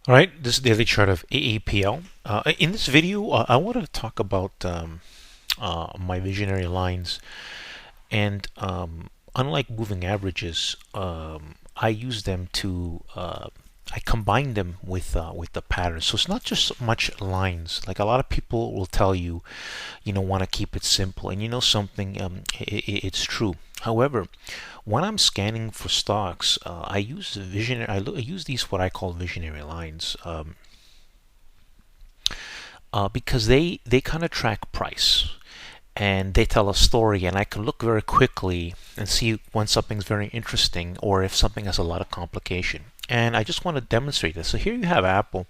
All right, this is daily chart of AAPL. In this video, I want to talk about my visionary lines, and unlike moving averages, I use them to I combine them with the patterns. So it's not just so much lines. Like a lot of people will tell you, want to keep it simple, and something, it's true. However, when I'm scanning for stocks, I use visionary. I use these what I call visionary lines, because they kind of track price and they tell a story, and I can look very quickly and see when something's very interesting or if something has a lot of complication. And I just want to demonstrate this. So here you have Apple,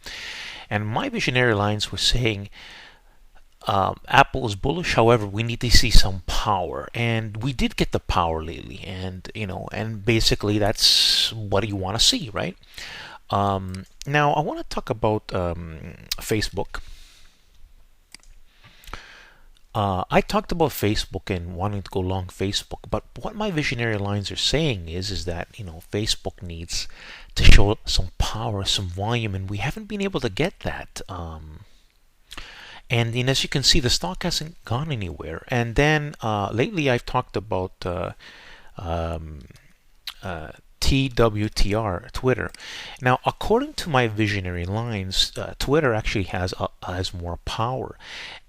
and my visionary lines were saying Apple is bullish. However, we need to see some power, and we did get the power lately. And basically that's what you want to see, right? Now I want to talk about Facebook. I talked about Facebook and wanting to go long Facebook, but what my visionary lines are saying is that Facebook needs to show some power, some volume, and we haven't been able to get that. And as you can see, the stock hasn't gone anywhere. And then lately, I've talked about um, TWTR, Twitter. Now, according to my visionary lines, Twitter actually has more power,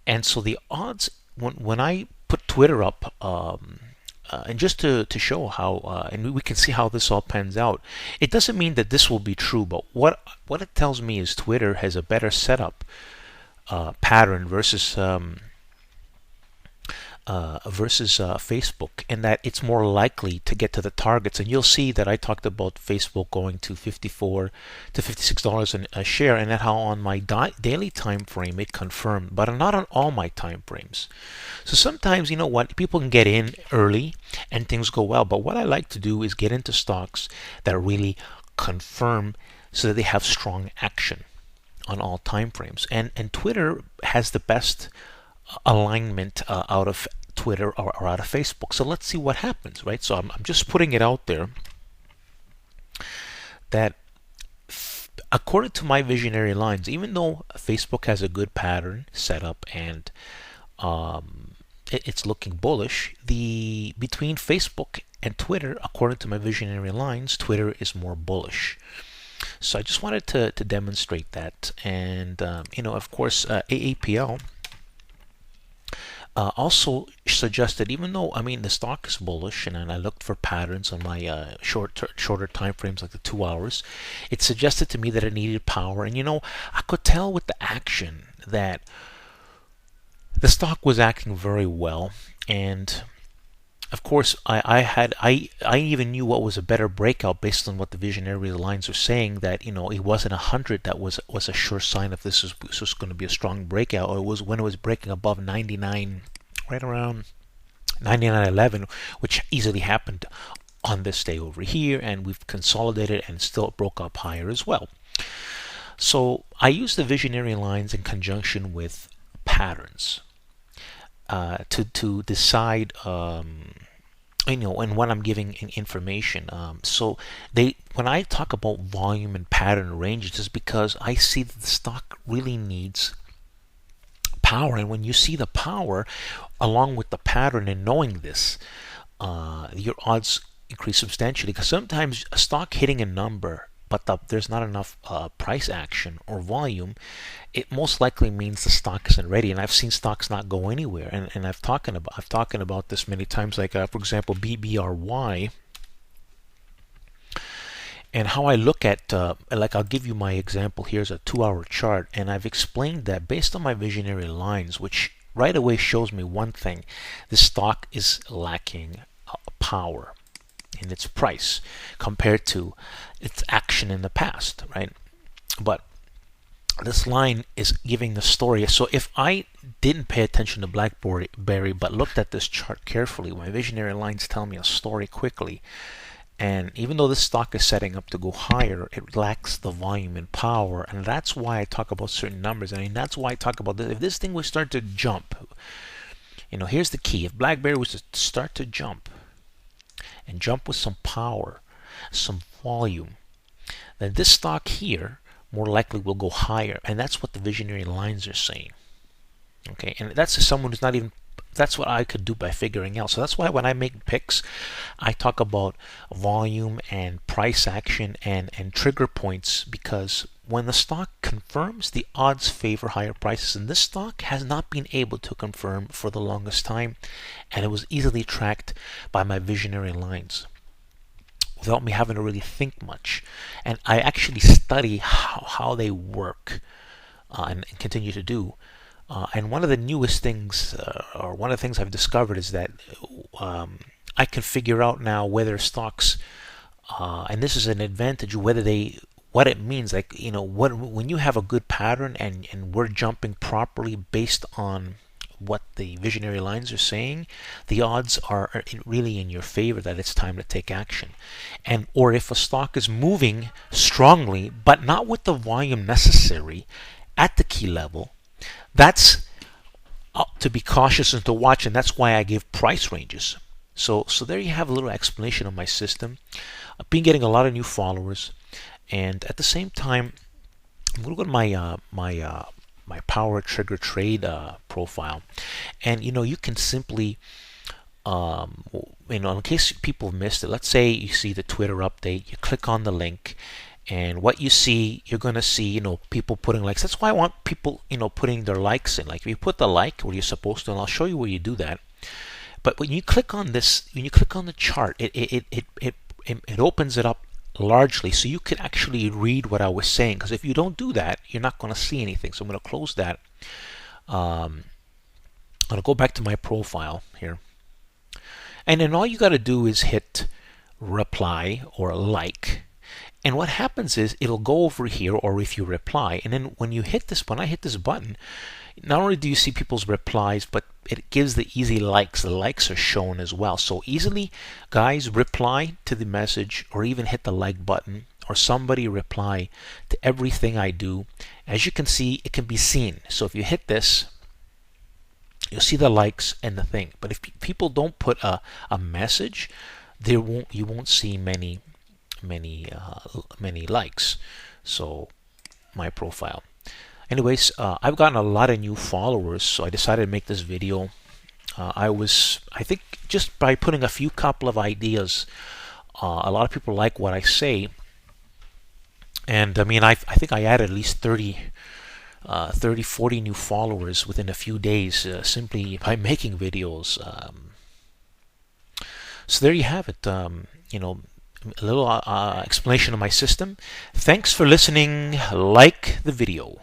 and so the odds when I put Twitter up, and just to show how, and we can see how this all pans out. It doesn't mean that this will be true, but what it tells me is Twitter has a better setup pattern versus Facebook, and that it's more likely to get to the targets. And you'll see that I talked about Facebook going to $54 to $56 a share, and that how on my daily time frame it confirmed, but not on all my time frames. So sometimes, people can get in early and things go well, but what I like to do is get into stocks that really confirm so that they have strong action on all time frames. And Twitter has the best alignment out of Twitter or out of Facebook. So let's see what happens, right? So I'm just putting it out there that according to my visionary lines, even though Facebook has a good pattern set up and it's looking bullish, between Facebook and Twitter, according to my visionary lines, Twitter is more bullish. So I just wanted to demonstrate that. And of course, AAPL also suggested, even though the stock is bullish, and I looked for patterns on my shorter time frames, like the 2 hours, it suggested to me that it needed power. And I could tell with the action that the stock was acting very well. And of course, I even knew what was a better breakout based on what the visionary lines are saying, that it wasn't 100 that was a sure sign of this was going to be a strong breakout, or it was when it was breaking above 99, right around 99.11, which easily happened on this day over here, and we've consolidated and still broke up higher as well. So I use the visionary lines in conjunction with patterns to decide, and when I'm giving information. So when I talk about volume and pattern ranges, is because I see that the stock really needs power. And when you see the power along with the pattern and knowing this, your odds increase substantially. Because sometimes a stock hitting a number, but there's not enough price action or volume, it most likely means the stock isn't ready. And I've seen stocks not go anywhere, and I've talked about this many times. Like for example, BBRY, and how I look at like I'll give you my example. Here's a 2-hour chart, and I've explained that based on my visionary lines, which right away shows me one thing: the stock is lacking power in its price compared to its action in the past, right? But this line is giving the story. So if I didn't pay attention to BlackBerry but looked at this chart carefully, my visionary lines tell me a story quickly. And even though this stock is setting up to go higher, it lacks the volume and power, and that's why I talk about certain numbers. That's why I talk about this. If this thing would start to jump, here's the key: if BlackBerry was to start to jump and jump with some power, some volume, then this stock here more likely will go higher. And that's what the visionary lines are saying. Okay, and that's to someone who's not even, that's what I could do by figuring out. So that's why when I make picks, I talk about volume and price action and trigger points, because when the stock confirms, the odds favor higher prices. And this stock has not been able to confirm for the longest time, and it was easily tracked by my visionary lines without me having to really think much. And I actually study how they work, and continue to do. And one of the newest things, or one of the things I've discovered, is that I can figure out now whether stocks, and this is an advantage, whether they, what it means, like, when you have a good pattern and we're jumping properly based on what the visionary lines are saying, the odds are really in your favor that it's time to take action. And or if a stock is moving strongly but not with the volume necessary at the key level, that's to be cautious and to watch, and that's why I give price ranges. So there you have a little explanation of my system. I've been getting a lot of new followers, and at the same time, I'm going to go to my power trigger trade profile, and you can simply, in case people missed it, let's say you see the Twitter update, you click on the link, and what you see, you're going to see, people putting likes. That's why I want people, putting their likes in. Like if you put the like where you're supposed to, and I'll show you where you do that. But when you click on this, when you click on the chart, it opens it up largely, so you can actually read what I was saying. Because if you don't do that, you're not going to see anything. So I'm going to close that. I'm going to go back to my profile here, and then all you got to do is hit reply or like. And what happens is it'll go over here, or if you reply, and then when I hit this button, not only do you see people's replies, but it gives the easy likes. The likes are shown as well. So easily, guys, reply to the message, or even hit the like button, or somebody reply to everything I do. As you can see, it can be seen. So if you hit this, you'll see the likes and the thing. But if people don't put a message, you won't see many likes. So my profile. Anyways, I've gotten a lot of new followers, so I decided to make this video. I think just by putting a few couple of ideas, a lot of people like what I say. And I mean, I think I added at least 30, 40 new followers within a few days, simply by making videos. So there you have it. A little explanation of my system. Thanks for listening. Like the video.